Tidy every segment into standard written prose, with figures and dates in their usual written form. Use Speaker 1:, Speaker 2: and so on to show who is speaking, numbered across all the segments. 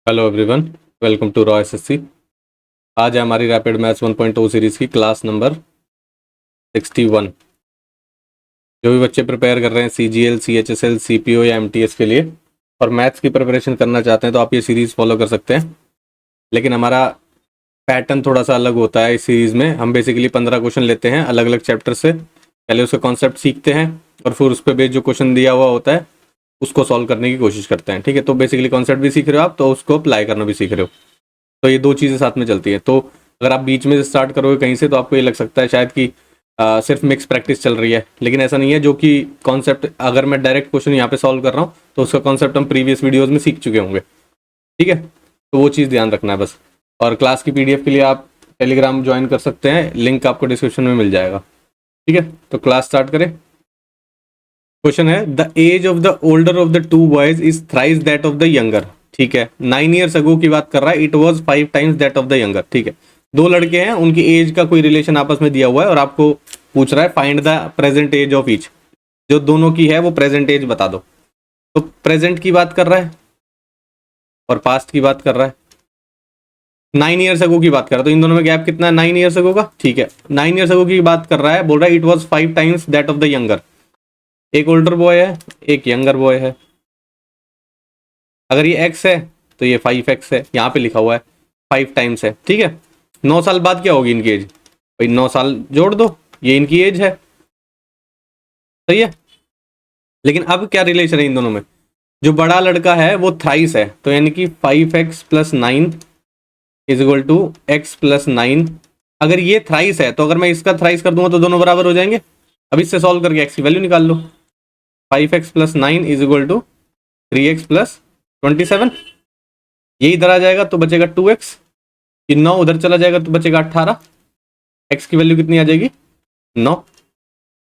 Speaker 1: Hello everyone, welcome to Raw SSC. आज है हमारी रैपिड मैथ्स 1.0 सीरीज़ की क्लास नंबर 61। जो भी बच्चे प्रिपेयर कर रहे हैं सीजीएल, सीएचएसएल, सीपीओ या एमटीएस के लिए और मैथ्स की प्रिपरेशन करना चाहते हैं तो आप ये सीरीज़ फॉलो कर सकते हैं। लेकिन हमारा पैटर्न थोड़ा सा अलग होता है। इस सीरीज़ में हम बेसिकली 15 क्वेश्चन लेते हैं अलग अलग चैप्टर से। पहले उसका कॉन्सेप्ट सीखते हैं और फिर उस पर बेस्ड जो क्वेश्चन दिया हुआ होता है उसको सॉल्व करने की कोशिश करते हैं। ठीक है, तो बेसिकली कॉन्सेप्ट भी सीख रहे हो आप, तो उसको अप्लाई करना भी सीख रहे हो। तो ये दो चीज़ें साथ में चलती हैं। तो अगर आप बीच में से स्टार्ट करोगे कहीं से तो आपको ये लग सकता है शायद कि सिर्फ मिक्स प्रैक्टिस चल रही है, लेकिन ऐसा नहीं है। जो कि कॉन्सेप्ट अगर मैं डायरेक्ट क्वेश्चन यहाँ पे सॉल्व कर रहा हूँ तो उसका कॉन्सेप्ट हम प्रीवियस वीडियोज़ में सीख चुके होंगे। ठीक है, तो वो चीज़ ध्यान रखना है बस। और क्लास की पीडीएफ के लिए आप टेलीग्राम ज्वाइन कर सकते हैं, लिंक आपको डिस्क्रिप्शन में मिल जाएगा। ठीक है, तो क्लास स्टार्ट करें। क्वेश्चन है, the age of the older of the two boys is thrice that of the younger. ठीक है, 9 ईयर्स अगो की बात कर रहा है। It was 5 times that of the younger. ठीक है, दो लड़के हैं, उनकी एज का कोई रिलेशन आपस में दिया हुआ है और आपको पूछ रहा है find the present age of each. जो दोनों की है वो प्रेजेंट एज बता दो। तो प्रेजेंट की बात कर रहा है और पास्ट की बात कर रहा है। 9 ईयर्स अगो की बात कर रहा है, तो इन दोनों में गैप कितना है? 9 ईयर्स अगो का। ठीक है, 9 ईयर्स अगो की बात कर रहा है, बोल रहा है it was 5 times that of the younger. एक ओल्डर बॉय है, एक यंगर बॉय है। अगर ये x है तो ये 5x है, यहाँ पे लिखा हुआ है 5 टाइम्स है। ठीक है, 9 साल बाद क्या होगी इनकी एज? भाई 9 साल जोड़ दो, ये इनकी एज है। सही है, लेकिन अब क्या रिलेशन है इन दोनों में? जो बड़ा लड़का है वो थ्राइस है, तो यानी कि 5x plus 9 is equal to x plus 9। अगर ये थ्राइस है तो अगर मैं इसका थ्राइस कर दूंगा तो दोनों बराबर हो जाएंगे। अब इससे सॉल्व करके x की वैल्यू निकाल लो। 5x plus 9 is equal to 3x plus 27। ये इधर आ जाएगा तो बचेगा 2x। ये 9 उधर चला जाएगा तो बचेगा 18। x की वैल्यू कितनी आ जाएगी? 9।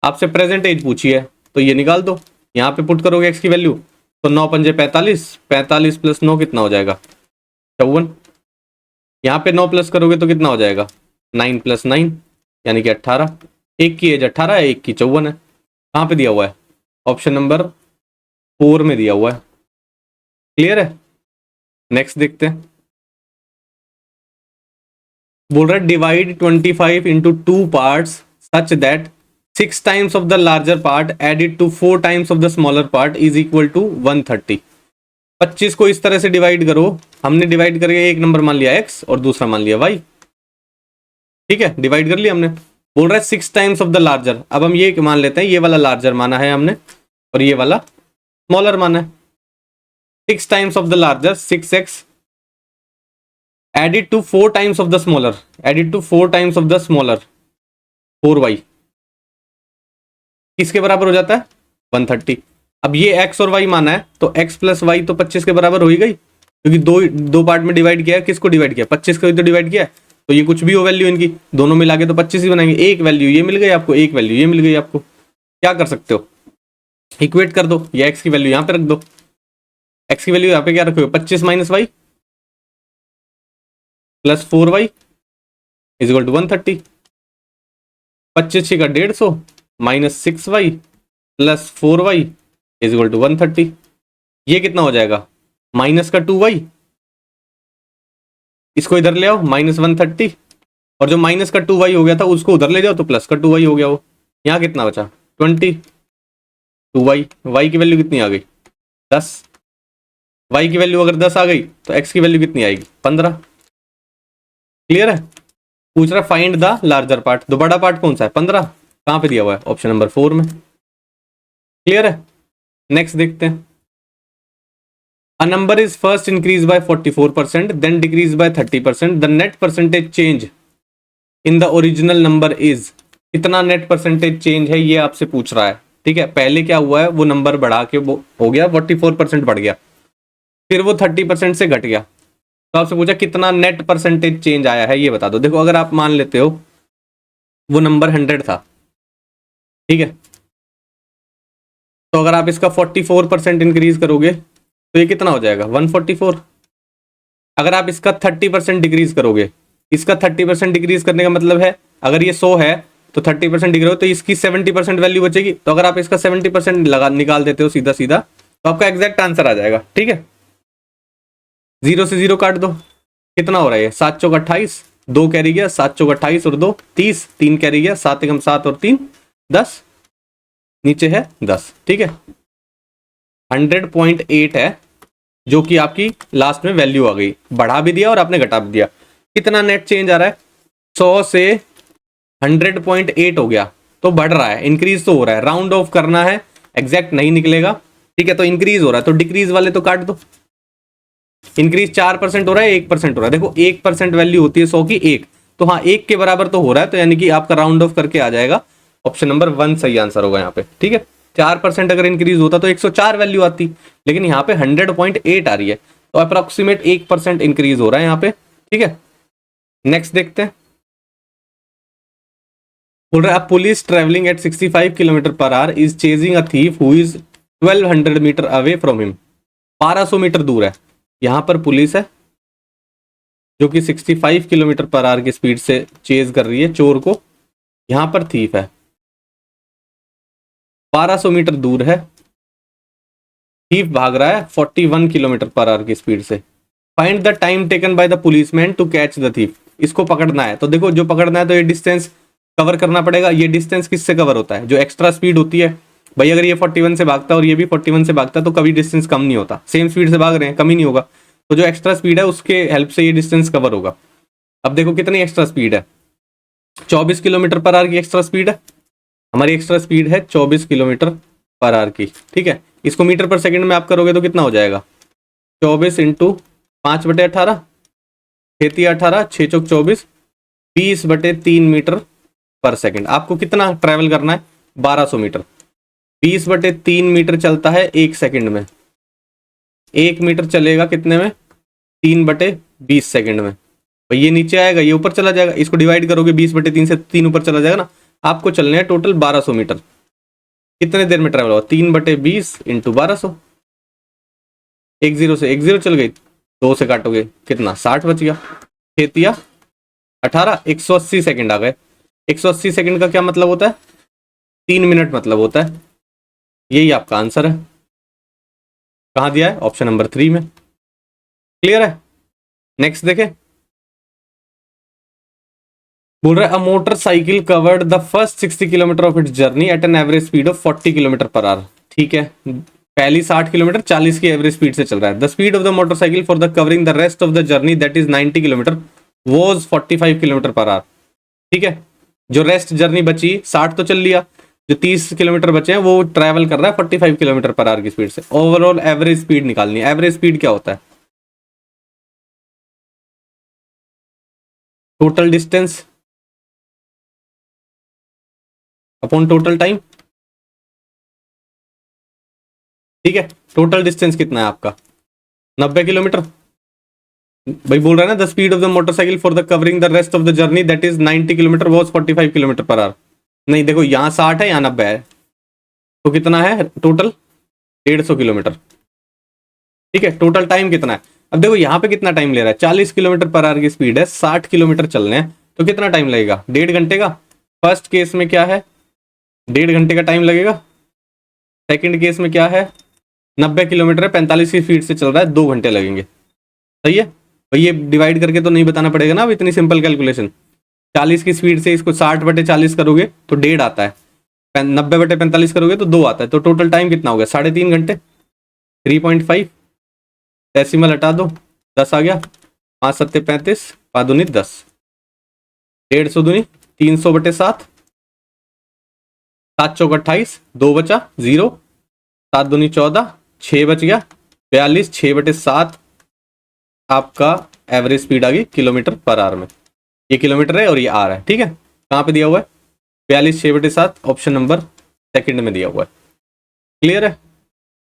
Speaker 1: आपसे प्रेजेंट एज पूछी है तो ये निकाल दो। यहाँ पे पुट करोगे x की वैल्यू तो 9 पंजे 45, 45 प्लस 9 कितना हो जाएगा? 54। यहाँ पे 9 प्लस करोगे तो कितना हो जाएगा? 9 प्लस 9 यानी कि 18। एक की एज 18 है, एक की 54 है। कहाँ पे दिया हुआ है? ऑप्शन नंबर 4 में दिया हुआ है। क्लियर है? नेक्स्ट देखते हैं। बोल रहा है divide 25 into 2 parts such that 6 times of the larger part added to 4 times of the smaller part is equal to 130। 25 को इस तरह से डिवाइड करो। हमने डिवाइड करके एक नंबर मान लिया x और दूसरा मान लिया y। ठीक है, डिवाइड कर लिया हमने। बोल रहा है 6 टाइम्स ऑफ द लार्जर। अब हम ये मान लेते हैं, ये वाला लार्जर माना है हमने और ये वाला स्मॉलर माना है। 6 times of the larger 6x added to 4 times of the smaller, added to 4 times of the smaller 4y किसके बराबर हो जाता है? 130। अब ये x और y माना है तो x प्लस वाई तो 25 के बराबर हो ही गई, क्योंकि दो पार्ट में डिवाइड किया है। किसको डिवाइड किया? 25 को ही तो डिवाइड किया है। तो ये कुछ भी हो वैल्यू इनकी, दोनों मिला के तो 25 ही बनाएंगे। एक वैल्यू ये मिल गई आपको, एक वैल्यू ये मिल गई आपको। क्या कर सकते हो? इक्वेट कर दो, या x की वैल्यू यहाँ पे रख दो। x की वैल्यू यहाँ पे क्या रखोगे? 25 minus y plus 4y is equal to 130। 25 का 150 minus 6y plus 4y is equal to 130। ये कितना हो जाएगा? माइनस का 2y, इसको इधर ले आओ माइनस 130, और जो माइनस का 2y हो गया था उसको उधर ले जाओ तो प्लस का 2y हो गया। वो यहाँ कितना बचा? 20। 2y, y की वैल्यू कितनी आ गई? 10। y की वैल्यू अगर 10 आ गई तो x की वैल्यू कितनी आएगी? 15। क्लियर है? पूछ रहा फाइंड द लार्जर पार्ट। तो बड़ा पार्ट कौन सा है? 15। कहाँ पे दिया हुआ है? ऑप्शन नंबर 4 में। क्लियर है? नेक्स्ट देखते हैं। A number is first increase by 44%, then decrease by 30%, the net percentage change in the original number is. कितना नेट परसेंटेज चेंज है ये आपसे पूछ रहा है। ठीक है, पहले क्या हुआ है, वो नंबर बढ़ा के वो हो गया 44% बढ़ गया, फिर वो 30% से घट गया। तो आपसे पूछा कितना नेट परसेंटेज चेंज आया है ये बता दो। देखो, अगर आप मान लेते हो वो नंबर 100 था, ठीक है, तो अगर आप इसका 44% इंक्रीज करोगे तो ये कितना हो जाएगा? 144। अगर आप इसका 30% डिक्रीज करोगे, इसका 30% डिक्रीज करने का मतलब है अगर ये 100 है तो 30% डिक्रीज हो तो इसकी 70% वैल्यू बचेगी। तो अगर आप इसका 70% लगा निकाल देते हो सीधा सीधा तो आपका एग्जैक्ट आंसर आ जाएगा। ठीक है, 0 से 0 काट दो, कितना हो रहा है? 7 चौक 28, 2 कैरी गया, 7 चौक 28 और 2 30, 3 कैरी गया, 7 एकम 7 और 3 10, नीचे है 10। ठीक है, 100.8 है जो कि आपकी लास्ट में वैल्यू आ गई, बढ़ा भी दिया और आपने घटा भी दिया। कितना नेट चेंज आ रहा है? 100 से 100.8 हो गया, तो बढ़ रहा है, इंक्रीज तो हो रहा है। राउंड ऑफ करना है, एग्जैक्ट नहीं निकलेगा। ठीक है, तो इंक्रीज हो रहा है, तो डिक्रीज वाले तो काट दो। इंक्रीज 4% हो रहा है, 1% हो रहा है। देखो 1% वैल्यू होती है 100 की, 1, तो हाँ 1 के बराबर तो हो रहा है, तो यानी कि आपका राउंड ऑफ करके आ जाएगा। ऑप्शन नंबर 1 सही आंसर होगा यहाँ पे। ठीक है, 4% अगर इंक्रीज होता तो 104 वैल्यू आती, लेकिन यहाँ पे 100.8 आ रही है, तो अप्रोक्सीमेट 1% इंक्रीज हो रहा है यहाँ पे। ठीक है, नेक्स्ट देखते हैं। बोल रहा है police travelling at 65 kilometre per hour is chasing a thief who is 1200 metre away from him. 1200 metre दूर है, यहां पर पुलिस है जो कि 65 किलोमीटर पर आवर की स्पीड से चेज कर रही है चोर को। यहां पर थीफ है, 1200 मीटर दूर है, थीफ भाग रहा है 41 किलोमीटर पर आवर की स्पीड से। Find the time taken by the policeman to catch the thief. इसको पकड़ना है, तो देखो जो पकड़ना है तो ये डिस्टेंस कवर करना पड़ेगा। ये डिस्टेंस किससे कवर होता है? जो एक्स्ट्रा स्पीड होती है भाई, अगर ये 41 से भागता है और ये भी 41 से भागता है तो कभी डिस्टेंस कम नहीं होता, सेम स्पीड से भाग रहे हैं, कम ही नहीं होगा। तो जो एक्स्ट्रा स्पीड है उसके हेल्प से ये डिस्टेंस कवर होगा। अब देखो कितनी एक्स्ट्रा स्पीड है, 24 किलोमीटर पर आवर की एक्स्ट्रा स्पीड है। हमारी एक्स्ट्रा स्पीड है 24 किलोमीटर पर आवर की। ठीक है, इसको मीटर पर सेकंड में आप करोगे तो कितना हो जाएगा? 24 इंटू 5/18, 6×18, 6×4 = 24, 20/3 मीटर पर सेकंड। आपको कितना ट्रैवल करना है? 1200 मीटर। 20/3 मीटर चलता है 1 सेकंड में। 1 मीटर चलेगा कितने में? 3/20 सेकंड में। भाई ये नीचे आएगा, ये ऊपर चला जाएगा, इसको डिवाइड करोगे 20/3 से, 3 ऊपर चला जाएगा ना। आपको चलने हैं टोटल 1200 मीटर। कितने देर में ट्रैवल होगा? 3/20 इंटू 1200। 10 से 10 चल गई, 2 से काटोगे कितना? 60 बच गया। 6×18, 180 सेकंड आ गए। 180 सेकंड का क्या मतलब होता है? 3 मिनट मतलब होता है। यही आपका आंसर है। कहाँ दिया है? ऑप्शन नंबर 3 में। क्लियर है? नेक्स्ट देखें। बोल रहा है a motorcycle covered the first 60 kilometre of its journey at an average speed of 40 kilometre per our. ठीक है, पहली 60 किलोमीटर 40 की एवरेज स्पीड से चल रहा है। The speed of the motorcycle for the covering the rest of the journey that is 90 kilometre was 45 kilometre per our. ठीक है, जो रेस्ट जर्नी बची, 60 तो चल लिया, जो 30 किलोमीटर बचे हैं वो ट्रैवल कर रहा है 45 किलोमीटर पर आवर की स्पीड से। ओवरऑल एवरेज स्पीड निकालनी है। एवरेज स्पीड क्या होता है? Total distance upon total time. ठीक है, टोटल डिस्टेंस कितना है आपका? 90 किलोमीटर। भाई बोल रहा है ना the speed of the motorcycle for the covering the rest of the journey that is 90 kilometre was 45 kilometre per our. नहीं देखो, यहाँ 60 है, यहाँ 90 है, तो कितना है टोटल? 150 किलोमीटर। ठीक है, टोटल टाइम कितना है? अब देखो यहाँ पे कितना टाइम ले रहा है? 40 किलोमीटर पर आवर की स्पीड है, 60 किलोमीटर चलने हैं, तो कितना टाइम लगेगा? 1.5 घंटे का। फर्स्ट केस में क्या है? 1.5 घंटे का टाइम लगेगा। सेकंड केस में क्या है? 90 किलोमीटर है, 45 की स्पीड से चल रहा है, 2 घंटे लगेंगे। सही है भाई, ये डिवाइड करके तो नहीं बताना पड़ेगा ना अब, इतनी सिंपल कैलकुलेशन। 40 की स्पीड से इसको 60/40 करोगे तो 1.5 आता है, 90/45 करोगे तो 2 आता है, तो टोटल टाइम कितना हो गया? 3.5 घंटे। 3.5, डेसिमल हटा दो, 10 आ गया। 5×7 = 35, 5×2 = 10, 150 × 2 = 300/7, 7 × 4 = 28, 2 बचा, 0, 7×2 = 14, 6 बच गया, 42, 6/7 आपका एवरेज स्पीड आ गई किलोमीटर पर आवर में। ये किलोमीटर है और ये आर है। ठीक है, कहाँ पे दिया हुआ है? 42, 6/7 ऑप्शन नंबर सेकंड में दिया हुआ है। क्लियर है?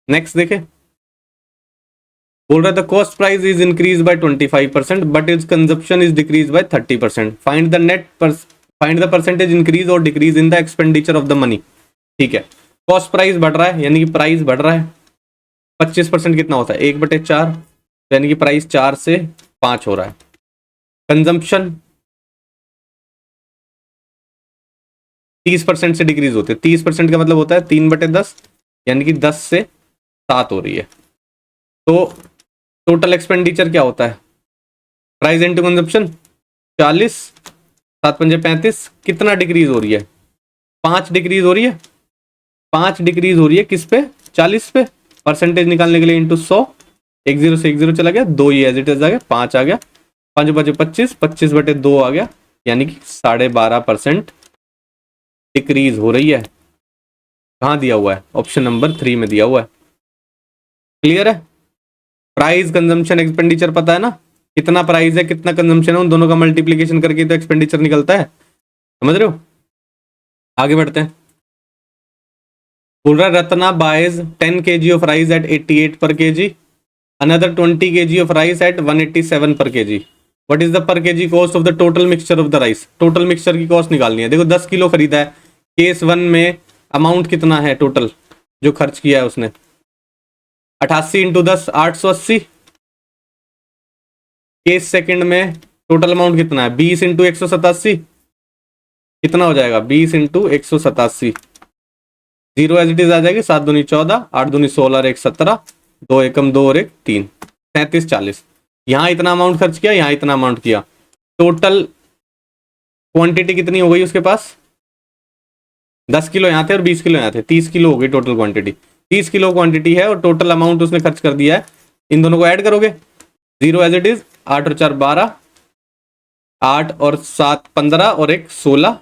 Speaker 1: नेक्स्ट देखे। बोल रहा है the cost price is increase by 25% but is consumption is decrease by 30%। Find the net find the percentage increase और decrease in the expenditure of the money. ठीक है, कॉस्ट प्राइस बढ़ रहा है यानी कि प्राइस बढ़ रहा है। 25% कितना होता है? 1/4, यानी कि प्राइस 4 से 5 हो रहा है। कंजम्पशन 30% से डिक्रीज होते हैं। 30% का मतलब होता है 3/10, यानी कि 10 से 7 हो रही है। तो टोटल एक्सपेंडिचर क्या होता है, प्राइस इनटू कंजप्शन 40, 7 पंजे 35, कितना डिक्रीज हो रही है, 5 डिक्रीज हो रही है, 5 डिक्रीज हो रही है किस पे, 40 पे। परसेंटेज निकालने के लिए इंटू 100, 10 से 10 चला गया, 2 ये एज इट इज आ गया, 5 आ गया, 5 बचे 25, 25 बटे 2 आ गया, यानी कि 12.5% डिक्रीज हो रही है। कहाँ दिया हुआ है, ऑप्शन नंबर 3 में दिया हुआ है। क्लियर है, प्राइस कंजम्पशन एक्सपेंडिचर पता है ना, कितना प्राइस है कितना कंजम्पशन है, उन दोनों का मल्टीप्लीकेशन करके तो एक्सपेंडिचर निकलता है, समझ रहे हो। आगे बढ़ते हैं। बोल रहा है Ratna buys 10 kg of rice at 88 per kg, another 20 kg of rice at 187 per kg। What is the per kg cost of the total mixture of the rice. Total mixture की कॉस्ट निकालनी है। देखो 10 किलो खरीदा है, case 1 में amount कितना है total जो खर्च किया है उसने, 88 इंटू 10 880। केस सेकंड में टोटल अमाउंट कितना है, 20 इंटू 187, कितना हो जाएगा 20 इंटू 187, 0 एज इट इज आ जाएगी, 7 दूनी 14, 8 दूनी 16 और 1 17, 2 एकम 2 और 1 3, 37 40। यहाँ इतना अमाउंट खर्च किया, यहाँ इतना अमाउंट किया, टोटल क्वांटिटी कितनी हो गई उसके पास, 10 किलो यहाँ थे और 20 किलो यहाँ थे, 30 किलो हो गई टोटल क्वांटिटी। 30 किलो क्वांटिटी है और टोटल अमाउंट उसने खर्च कर दिया है। इन दोनों को ऐड करोगे, 0 एज इट इज, 8 और 4 12, 8 और 7 15 और 1 16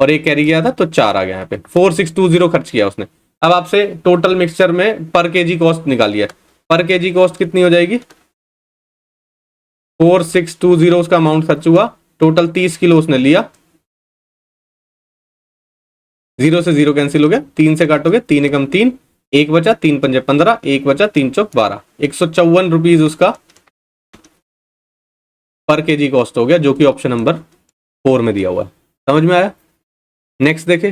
Speaker 1: और एक कैरी गया था तो 4 आ गया यहाँ पे, 4620 खर्च किया उसने। अब आपसे टोटल मिक्सचर में पर केजी कॉस्ट निकाली है, पर केजी कॉस्ट कितनी हो जाएगी, 4620 उसका अमाउंट खर्च हुआ, टोटल 30 किलो उसने लिया, 0 से 0 कैंसिल हो गया, 3 से काटोगे 3 एकम 3, 1 बचा, 3 पंजे 15, 1 बचा, 3 चौक 12, 154 रुपीज उसका पर केजी कॉस्ट हो गया, जो कि ऑप्शन नंबर 4 में दिया हुआ है। समझ में आया। नेक्स्ट देखे,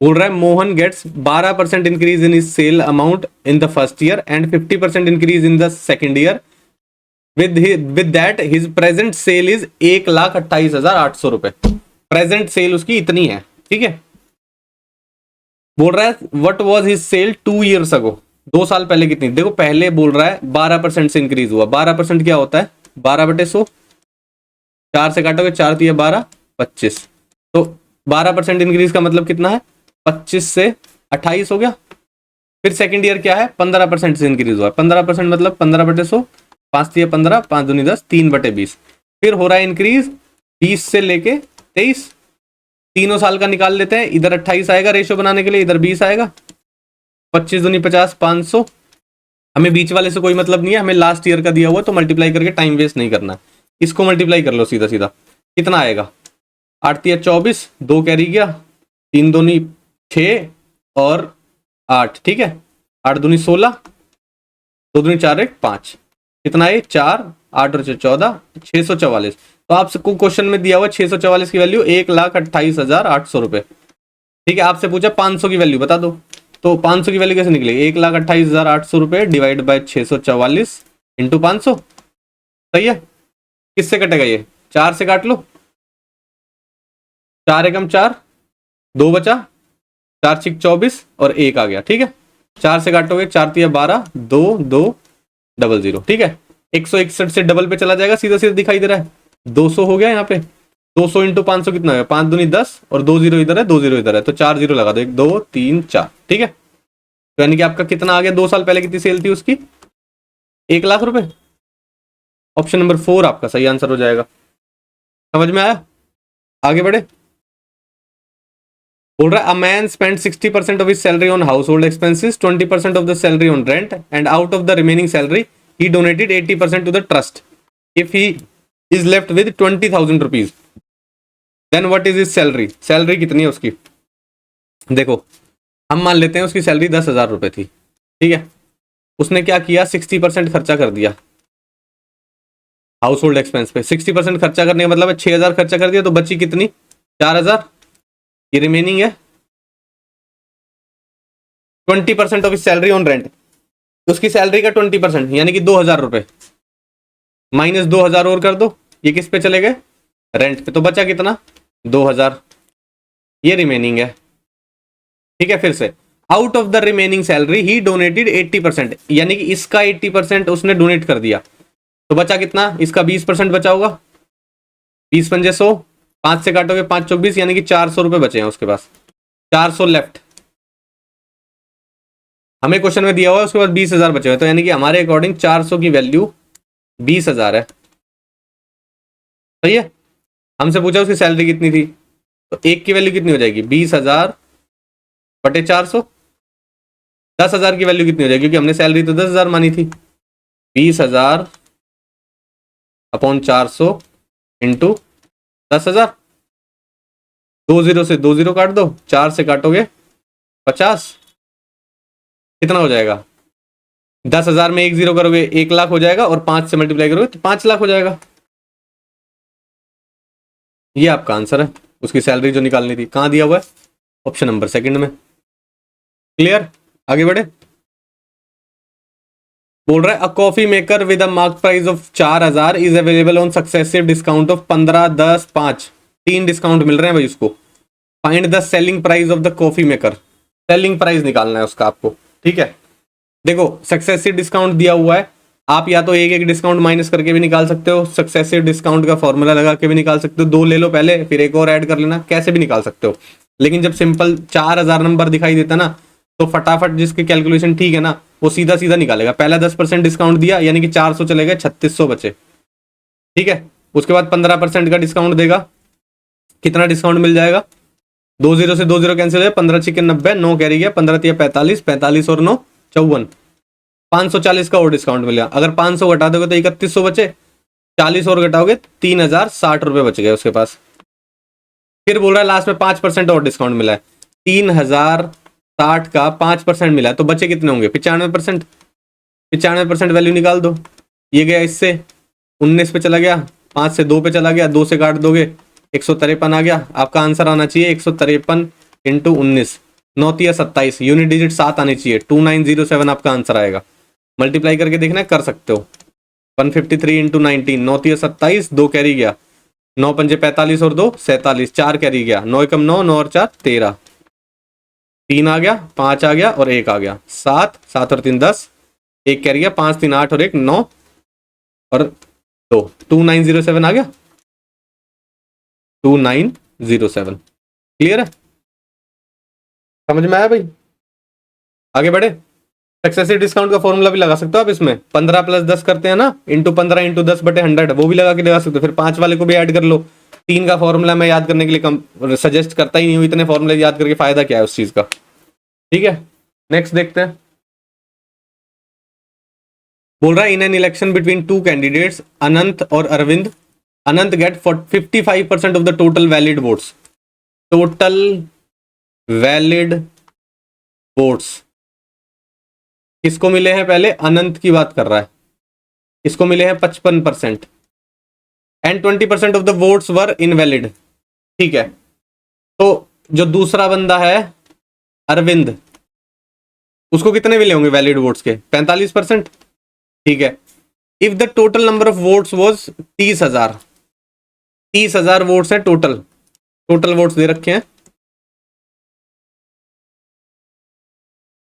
Speaker 1: बोल रहा है Mohan gets 12% increase in is sale amount in the first year and 50% increase in the second year, with that his present sale is 1,28,800 रुपए। प्रेजेंट सेल उसकी इतनी है, ठीक है। बोल रहा है what was his sale 2 years ago, 2 साल पहले कितनी। देखो पहले बोल रहा है 12% से इंक्रीज हुआ, 12% क्या होता है, 12/100, 4 से काटोगे 4 3 12 25, तो 12% इंक्रीज का मतलब कितना है, 25 से 28 हो गया। फिर सेकंड ईयर क्या है, 15% से इंक्रीज हुआ, 15% मतलब 15/100, 5 3 15, 5 दूनी 10, 3/20। फिर हो रहा है इंक्रीज 20 से लेके 23, तीनों साल का निकाल लेते हैं, इधर 28 आएगा रेशियो बनाने के लिए, इधर 20 आएगा, 25 दूनी 50, 500। हमें बीच वाले से कोई मतलब नहीं है, हमें लास्ट ईयर का दिया हुआ तो मल्टीप्लाई करके टाइम वेस्ट नहीं करना। इसको मल्टीप्लाई कर लो सीधा सीधा, कितना आएगा, 8 3 24, 2 कैरी गया, 3 दूनी 6 और 8, ठीक है, 8 दूनी 16, 2 दूनी 4 1 5, कितना है 4, 8 और 14, 644। तो आपसे क्वेश्चन में दिया हुआ 644 की वैल्यू 1,28,800 रुपए, ठीक है। आपसे पूछा 500 की वैल्यू बता दो, तो 500 की वैल्यू कैसे निकलेगी, 1,28,800 रुपए डिवाइड बाय 644 इंटू 500, सही है। किससे कटेगा ये, 4 से काट लो, 4 एकम 4, 2 बचा, 4 6 24 और 1 आ गया, ठीक है। 4 से काटोगे 4 3 12, 2 2 00, ठीक है। 161 से डबल पे चला जाएगा, सीधा सीधा दिखाई दे रहा है, 200 हो गया यहाँ पे, 200 इंटू 500 कितना है, 5 दूनी 10 और 2 0 इधर है, 2 0 इधर है, तो 4 0 लगा दो, 1 2 3 4, ठीक है। तो यानी कि आपका कितना आ गया, 2 साल पहले कितनी सेल थी उसकी, 1 लाख रुपए। ऑप्शन नंबर 4 आपका सही आंसर हो जाएगा। समझ में आया, आगे बढ़े। बोल रहा है a man spend 60% of his salary on household expenses, 20% of the salary on rent and out of the remaining salary he donated 80% to the trust. If he is left with 20,000 rupees, then what is his salary. Salary कितनी है उसकी, देखो हम मान लेते हैं उसकी salary 10,000 रुपए थी, ठीक है। उसने क्या किया, 60% खर्चा कर दिया हाउस होल्ड एक्सपेंस पे। 60% खर्चा करने का मतलब है 6,000 खर्चा कर दिया, तो बची कितनी, 4,000। ये रिमेनिंग है 20% ऑफ सैलरी ऑन रेंट, उसकी सैलरी का 20% यानी कि 2,000 रुपए, माइनस 2,000 और कर दो, ये किस पे चले गए, रेंट पे, तो बचा कितना 2,000, ये रिमेनिंग है, ठीक है। फिर से out of the remaining salary he donated 80%, यानी कि इसका 80% उसने डोनेट कर दिया, तो बचा कितना, इसका 20% बचा होगा, 20×5 5 से काटोगे 5 चौक 20, यानी कि 400 रुपये बचे हैं उसके पास, 400 लेफ्ट। हमें क्वेश्चन में दिया हुआ है उसके बाद 20,000 बचे हुए, तो यानी कि हमारे अकॉर्डिंग 400 की वैल्यू 20,000 है। सही है। हमसे पूछा उसकी सैलरी कितनी थी, तो एक की वैल्यू कितनी हो जाएगी, 20,000 बटे 400, 10,000 की वैल्यू कितनी हो जाएगी, क्योंकि हमने सैलरी तो 10,000 मानी थी, 20,000 अपॉन 400 इंटू 10,000, 20 से 20 काट दो, 4 से काटोगे 50, कितना हो जाएगा, 10,000 में 1 0 करोगे 1 लाख हो जाएगा, और 5 से मल्टीप्लाई करोगे तो 5 लाख हो जाएगा। ये आपका आंसर है, उसकी सैलरी जो निकालनी थी। कहाँ दिया हुआ है, ऑप्शन नंबर सेकंड में। क्लियर, आगे बढ़े। बोल रहा है a coffee maker with a mark price of 4,000 is available on successive discount of 15, 10, 5, 3 discount मिल रहे हैं भाई उसको। Find the selling price of the coffee maker, selling price निकालना है उसका आपको। ठीक है, देखो सक्सेसिव डिस्काउंट दिया हुआ है, आप या तो एक एक डिस्काउंट माइनस करके भी निकाल सकते हो, सक्सेसिव डिस्काउंट का फॉर्मूला लगा के भी निकाल सकते हो, 2 ले लो पहले फिर एक और ऐड कर लेना, कैसे भी निकाल सकते हो। लेकिन जब सिंपल 4,000 नंबर दिखाई देता ना, तो फटाफट जिसकी कैलकुलेशन ठीक है ना, वो सीधा सीधा निकालेगा। पहला 10% डिस्काउंट दिया, यानी कि 400 चले गए, 3600 बचे। ठीक है, उसके बाद 15% का डिस्काउंट देगा, कितना डिस्काउंट मिल जाएगा, 20 से 20 कैंसिल है, 15 चिकन 90, 9 कैरी गया, 15 तिया 45, 45 और 9 54, 540 का और डिस्काउंट मिलेगा। अगर 500 घटा दोगे तो 3100 बचे, 40 और घटाओगे 3,060 रुपये बच गए उसके पास। फिर बोल रहा है लास्ट में 5% और डिस्काउंट मिला है, 3,060 का 5% मिला है, तो बचे कितने होंगे, 95%। 95% वैल्यू निकाल दो, ये गया इससे 19 पे चला गया, 5 से 2 पे चला गया, 2 से काट दोगे 153 आ गया। आपका आंसर आना चाहिए 153 इंटू 19, 9 तिया 27, यूनिट डिजिट 7 आनी चाहिए, 2907 आपका आंसर आएगा। मल्टीप्लाई करके देखना है, कर सकते हो। 153 इंटू 19, 9 तिया 27, 2 कैरी गया, 9 पंजे 45 और 2 47, 4 कैरी गया, 9 एकम 9, 9 और 4 13, 3 आ गया, 5 आ गया और 1 आ गया, 7, 7 और 3 10, 1 कैरी गया, 5 3 8 और 1 9 और 2, 2907 आ गया, 2907। क्लियर है, समझ में आया भाई। आगे बढ़े, सक्सेसिव डिस्काउंट का फॉर्मूला भी लगा सकते हो आप इसमें, 15 + 10 करते हैं ना, इंटू 15 इंटू 10 बटे 100, वो भी लगा सकते हो। फिर 5 वाले को भी ऐड कर लो। 3 का फॉर्मूला मैं याद करने के लिए कम सजेस्ट करता ही नहीं हूँ, इतने फॉर्मूले याद करके फायदा क्या है उस चीज का। ठीक है, नेक्स्ट देखते हैं। बोल रहा है in an election between 2 candidates Anant और Arvind, Anant get 55% of the total valid votes. Total valid votes किसको मिले हैं, पहले अनंत की बात कर रहा है, इसको मिले हैं 55% and 20% of the votes were invalid. ठीक है, तो जो दूसरा बंदा है अरविंद, उसको कितने मिले होंगे वैलिड वोट्स के, 45%। ठीक है, if the total number of votes was 30,000, 30,000 votes हैं टोटल, टोटल वोट्स दे रखे हैं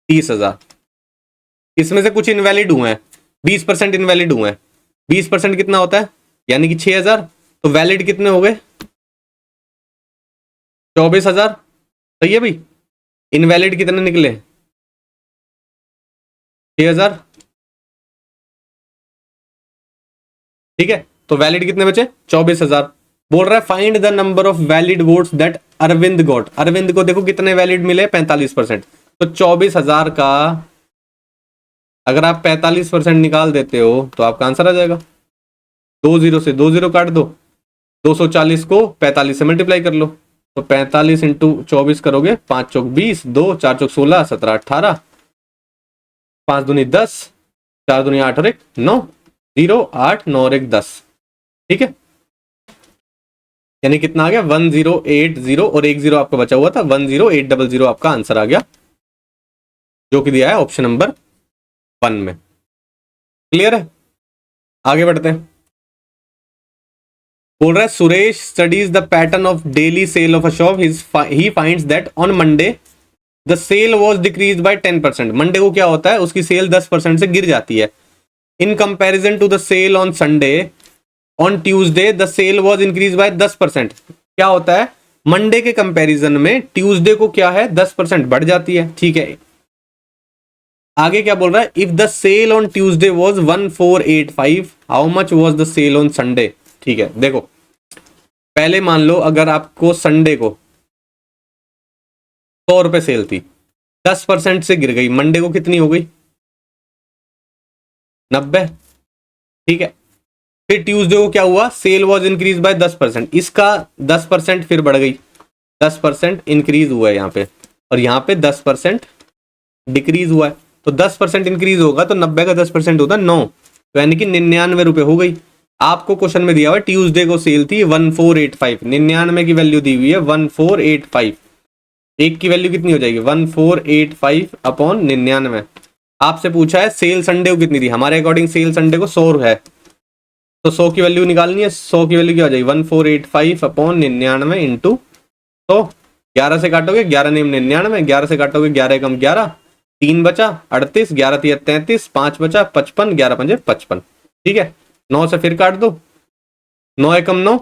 Speaker 1: 30,000, इसमें से कुछ इनवैलिड हुए हैं, 20% इनवैलिड हुए हैं, 20% कितना होता है, यानी कि 6,000, तो वैलिड कितने हो गए 24,000। सही है भाई, इनवैलिड कितने निकले 6,000। ठीक है, तो वैलिड कितने बचे 24,000। बोल रहा है find the number of valid votes that Arvind got, Arvind को देखो कितने वैलिड मिले 45%, तो 24,000 का अगर आप 45% निकाल देते हो तो आपका आंसर आ जाएगा। 20 से 20 काट दो, 240 को 45 से मल्टीप्लाई कर लो, तो 45 इंटू 24 करोगे, 5 चौक 20, 2 4 चौक 16, 17 18, 5 दूनी 10, 4 दूनी 8 और 1 9, 0 8 9 और 1 10। ठीक है, यानी कितना आ गया 1080 और 10 आपका बचा हुआ था, 10800 आपका आंसर आ गया, जो कि दिया है ऑप्शन नंबर 1 में। क्लियर है, आगे बढ़ते हैं। बोल रहा है Suresh studies the pattern of daily sale of a shop, he finds that on Monday the sale was decrease by 10%। Monday को क्या होता है, उसकी सेल 10% से गिर जाती है। In comparison to the sale on Sunday, on Tuesday the sale was increase by 10%। क्या होता है, मंडे के कंपैरिजन में ट्यूसडे को क्या है, 10% बढ़ जाती है। ठीक है, आगे क्या बोल रहा है, if the sale on Tuesday was 1485 how much was the sale on Sunday. ठीक है, देखो पहले मान लो अगर आपको संडे को 100 रुपए सेल थी, 10% से गिर गई, मंडे को कितनी हो गई, 90। ठीक है, फिर ट्यूसडे को क्या हुआ, सेल वॉज इंक्रीज बाय 10%, इसका 10% फिर बढ़ गई, 10% इंक्रीज हुआ है यहाँ पे, और यहाँ पे 10% डिक्रीज हुआ है। तो 10% इंक्रीज होगा तो 90 का 10% होता है 9, तो यानी कि 99 रुपए हो गई। आपको क्वेश्चन में दिया हुआ है ट्यूसडे को सेल थी 1485, 99 की वैल्यू दी हुई है 1485, एक की वैल्यू कितनी हो जाएगी 1485 अपॉन 99। आपसे पूछा है सेल संडे को कितनी थी, हमारे अकॉर्डिंग सेल संडे को 100 है, तो 100 की वैल्यू निकालनी है। 100 की वैल्यू क्या हो जाएगी 1485 अपॉन 99 इंटू 100। 11 से काटोगे 11 नेम 99, 11 से काटोगे 11 कम 11, 3 बचा 38, 11 तिया 33, 5 बचा 55, 11 पंजे 55। ठीक है, 9 से फिर काट दो, 9 एकम 9,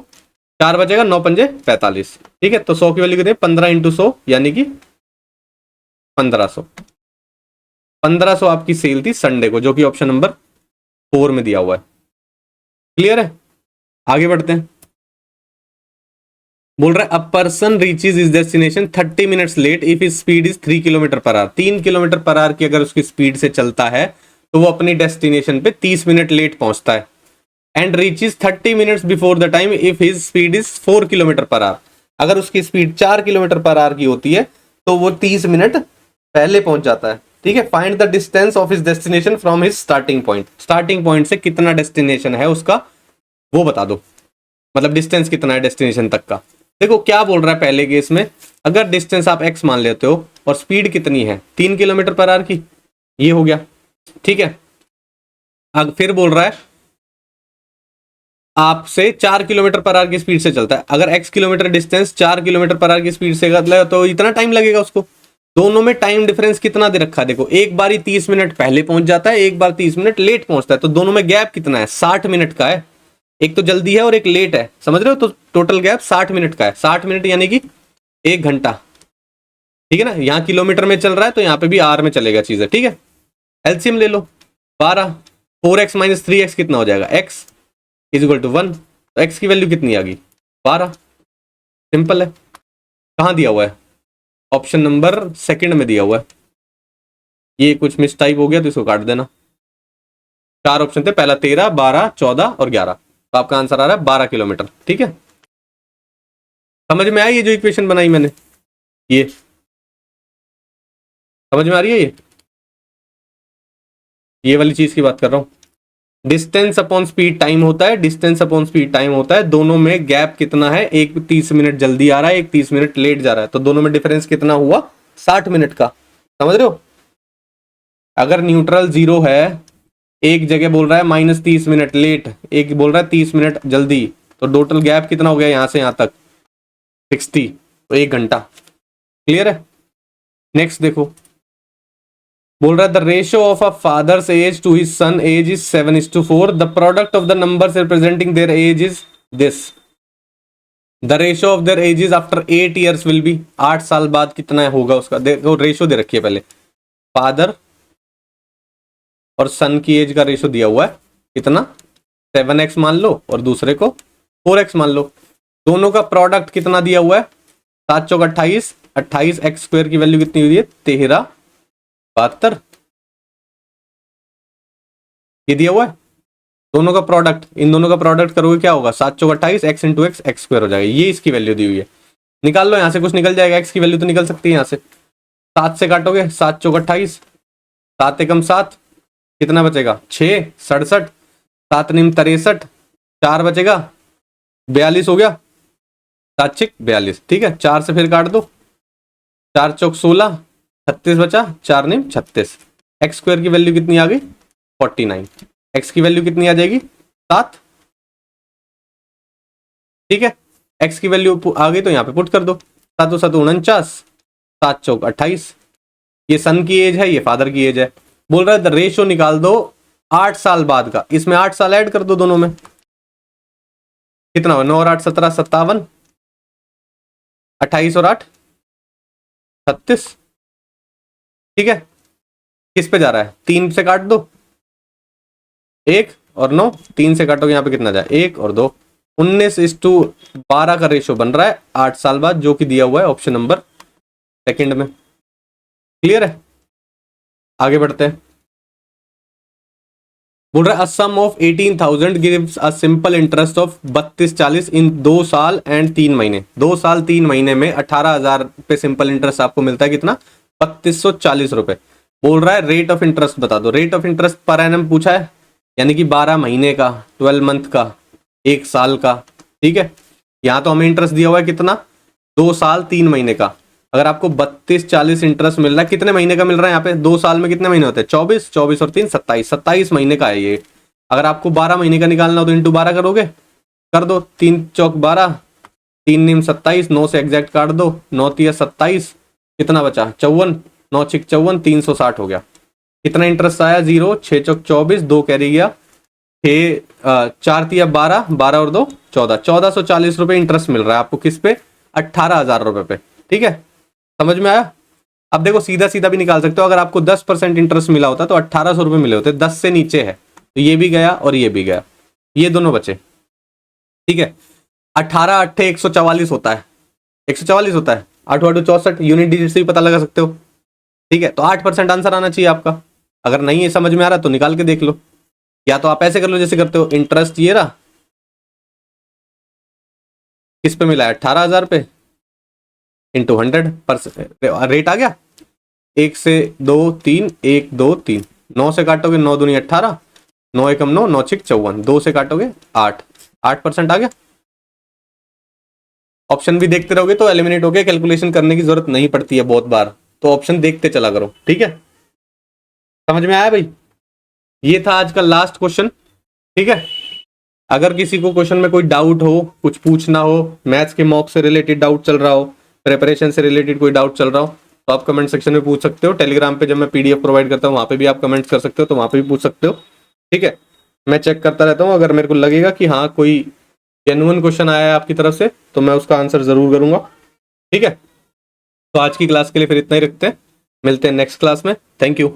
Speaker 1: 4 बचेगा, 9 पंजे 45। ठीक है, तो 100 की वैल्यू कितनी है 15 इंटू 100 यानी कि 1500। 1500 आपकी सेल थी संडे को, जो कि ऑप्शन नंबर 4 में दिया हुआ है। क्लियर है, आगे बढ़ते हैं। बोल रहा है a person reaches is destination 30 minutes late if is speed is 3 kilometre per hour. 3 kilometre per hour की अगर उसकी स्पीड से चलता है तो वो अपनी डेस्टिनेशन पे 30 मिनट लेट पहुंचता है। And reaches 30 minutes before the time if his speed is 4 kilometre per our. अगर उसकी स्पीड 4 किलोमीटर पर आवर की होती है तो वो 30 मिनट पहले पहुंच जाता है। ठीक है, find the distance of his destination from his starting point. Starting point से कितना डेस्टिनेशन है उसका वो बता दो, मतलब डिस्टेंस कितना है डेस्टिनेशन तक का। देखो क्या बोल रहा है पहले केस में, अगर डिस्टेंस आप x मान लेते हो और स्पीड कितनी है 3 किलोमीटर पर आवर की, ये हो गया। ठीक है, अब फिर बोल रहा है आपसे 4 किलोमीटर पर आवर की स्पीड से चलता है। अगर x kilometre distance 4 kilometre per hour की स्पीड से तो इतना टाइम लगेगा उसको। दोनों में टाइम डिफरेंस कितना दे रखा है, देखो एक बारी 30 मिनट पहले पहुंच जाता है, एक बार 30 मिनट लेट पहुंचता है, तो दोनों में गैप कितना है 60 मिनट का है। एक तो जल्दी है और एक लेट है, समझ रहे हो, तो टोटल गैप 60 मिनट का है। 60 मिनट यानी कि 1 घंटा। ठीक है ना, यहाँ किलोमीटर में चल रहा है तो यहाँ पे भी आर में चलेगा चीजें। ठीक है, एलसीएम ले लो 12, 4x माइनस 3x कितना हो जाएगा, x इज इक्वल टू 1, तो x की वैल्यू कितनी आ गई 12। सिंपल है, कहाँ दिया हुआ है, ऑप्शन नंबर 2 में दिया हुआ है। ये कुछ मिस टाइप हो गया तो इसको काट देना। 4 ऑप्शन थे, पहला 13, 12, 14 और 11, तो आपका आंसर आ रहा है 12 किलोमीटर। ठीक है, समझ में आई ये जो इक्वेशन बनाई मैंने, ये समझ में आ रही है, ये वाली चीज की बात कर रहा हूं। डिस्टेंस अपॉन स्पीड टाइम होता है, डिस्टेंस अपॉन स्पीड टाइम होता है, दोनों में गैप कितना है, एक 30 मिनट जल्दी आ रहा है, एक 30 मिनट लेट जा रहा है, तो दोनों में डिफरेंस कितना हुआ 60 मिनट का। समझ रहे हो, अगर न्यूट्रल 0 है, एक जगह बोल रहा है -30 मिनट लेट, एक बोल रहा है 30 मिनट जल्दी, तो टोटल गैप कितना हो गया यहां से यहां तक 60, तो 1 घंटा। क्लियर है, नेक्स्ट देखो, बोल रहा है the ratio of a father's age to his son age is 7:4, the product of the numbers representing their age is this, the ratio of their age is after 8 years will be, 8 साल बाद कितना होगा उसका। देखो ratio दे रखी है, पहले father और सन की एज का रेशियो दिया हुआ है कितना 7x मान लो और दूसरे को 4x मान लो, दोनों का प्रोडक्ट कितना दिया हुआ है 7 चौक 28, 28x स्क्वायर की वैल्यू कितनी हुई है 13 72, ये दिया हुआ है। दोनों का प्रोडक्ट, इन दोनों का प्रोडक्ट करोगे क्या होगा 7 चौक 28, x into x x square हो जाएगा, ये इसकी वैल्यू दी हुई है। निकाल लो यहाँ से, कुछ निकल जाएगा, x की वैल्यू तो निकल सकती है यहाँ से। 7 से काटोगे 7 चौक 28, 7 एकम 7 कितना बचेगा 6 67, 7 निम 63, 4 बचेगा 42 हो गया, 7 छिक 42। ठीक है, 4 से फिर काट दो, 4 चौक 16, 36 बचा, 4 निम 36, एक्स स्क्वायर की वैल्यू कितनी आ गई 49, एक्स की वैल्यू कितनी आ जाएगी 7। ठीक है, एक्स की वैल्यू आ गई तो यहाँ पे पुट कर दो, 7 7 49, 7 चौक 28, ये सन की एज है, ये फादर की एज है। बोल रहा है द रेशियो निकाल दो 8 साल बाद का, इसमें 8 साल ऐड कर दो दोनों में, कितना हुआ 9 और 8 17, 57, 28 और 8 36, ठीक है। किस पे जा रहा है, 3 से काट दो, 1 और 9, 3 से काटोगे यहाँ पे कितना जाए 1 और 2, 19:12 का रेशियो बन रहा है 8 साल बाद, जो कि दिया हुआ है ऑप्शन नंबर सेकंड में। क्लियर है, आगे बढ़ते हैं। बोल रहा है a sum of 18,000 gives a simple interest of 3240 in 2 साल एंड 3 महीने। 2 साल 3 महीने में 18,000 पे सिंपल इंटरेस्ट आपको मिलता है कितना, 3240 रुपए। बोल रहा है रेट ऑफ इंटरेस्ट बता दो। Rate of interest per annum पूछा है, यानी कि 12 महीने का, 12 मंथ का, 1 साल का, ठीक है। यहाँ तो हमें इंटरेस्ट दिया हुआ है कितना, 2 साल 3 महीने का। अगर आपको 3240 इंटरेस्ट मिल रहा है, कितने महीने का मिल रहा है यहाँ पे, 2 साल में कितने महीने होते हैं 24, 24 और 3 27, 27 महीने का है ये। अगर आपको 12 महीने का निकालना हो तो इंटू 12 करोगे, कर दो, 3 चौक 12, 3 नीम 27, 9 से एग्जैक्ट काट दो, 9 तिया 27, कितना बचा 54, 9 छिक 54, 360 हो गया। कितना इंटरेस्ट आया 0, 6 चौक 24, 2 कैरी गया, 4 तिया 12, 12 और 2 14, 1440 रुपए इंटरेस्ट मिल रहा है आपको किस पे, 18,000 रुपए पे, ठीक है। समझ में आया। अब देखो सीधा सीधा भी निकाल सकते हो, अगर आपको 10% इंटरेस्ट मिला होता तो 1800 रुपए मिले होते, 10 से नीचे है तो ये भी गया और ये भी गया, ये दोनों बचे, ठीक है। 18 8 144 होता है, 144 होता है, 8 8 64, यूनिट डिजिट से भी पता लगा सकते हो, ठीक है। तो 8% आंसर आना चाहिए आपका। अगर नहीं है समझ में आ रहा तो निकाल के देख लो, या तो आप ऐसे कर लो जैसे करते हो, इंटरेस्ट ये रहा, किस पे मिला है 18,000 पे, इंटू 100%, रेट आ गया 1 से 2 3, 1 2 3, 9 से काटोगे 9 दूनी 18, 9 एकम 9, 9 छिक 54, 2 से काटोगे 8, 8% आ गया। ऑप्शन भी देखते रहोगे तो एलिमिनेट हो गया, कैलकुलेशन करने की जरूरत नहीं पड़ती है बहुत बार, तो ऑप्शन देखते चला करो, ठीक है। समझ में आया भाई, ये था आज का लास्ट क्वेश्चन, ठीक है। अगर किसी को क्वेश्चन में कोई डाउट हो, कुछ पूछना हो, मैथ्स के मॉक से रिलेटेड डाउट चल रहा हो, प्रिपरेशन से रिलेटेड कोई डाउट चल रहा हो, तो आप कमेंट सेक्शन में पूछ सकते हो। टेलीग्राम पे जब मैं पीडीएफ प्रोवाइड करता हूँ वहां पे भी आप कमेंट कर सकते हो, तो वहां पे भी पूछ सकते हो, ठीक है। मैं चेक करता रहता हूँ, अगर मेरे को लगेगा कि हाँ कोई जेन्युइन क्वेश्चन आया है आपकी तरफ से तो मैं उसका आंसर जरूर करूंगा, ठीक है। तो आज की क्लास के लिए फिर इतना ही रखते हैं, मिलते हैं नेक्स्ट क्लास में, थैंक यू।